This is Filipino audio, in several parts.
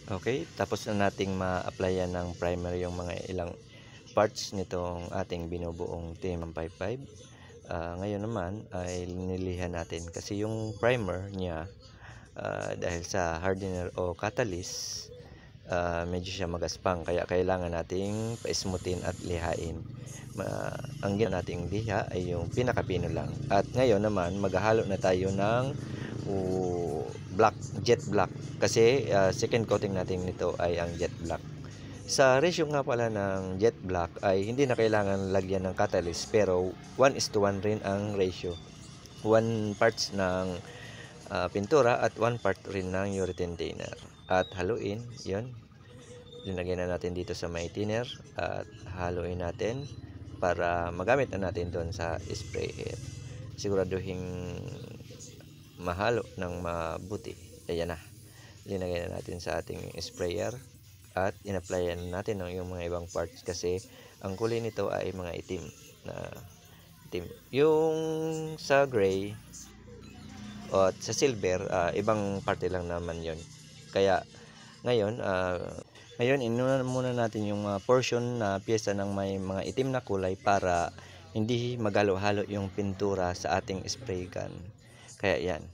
Okay, tapos na nating ma-applyan ng primer yung mga ilang parts nitong ating binubuong TM155. Ngayon naman ay linilihan natin kasi yung primer niya, dahil sa hardener o catalyst, medyo siya magaspang kaya kailangan nating pa-smoothin at lihain. Ang ginawa nating liha ay yung pinakapino lang. At ngayon naman maghahalo na tayo ng jet black kasi second coating natin nito ay ang jet black. Sa ratio nga pala ng jet black ay hindi na kailangan lagyan ng catalyst pero 1:1 rin ang ratio. 1 parts ng pintura at 1 part rin ng urethane thinner. At haluin, yun. Linagyan na natin dito sa may thinner at haluin natin para magamit na natin doon sa sprayer. Siguraduhin mahalo ng mabuti. Ayan na. Linagay na natin sa ating sprayer at in-applyan natin yung mga ibang parts kasi ang kulay nito ay mga itim na itim. Yung sa gray at sa silver, ibang parte lang naman yon. Kaya ngayon, inuna muna natin yung portion na pyesa ng may mga itim na kulay para hindi magalo-halo yung pintura sa ating spray gun. Kaya yan.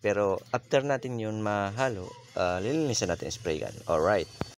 Pero after natin yun mahalo, lilinisan natin spray gun. Alright.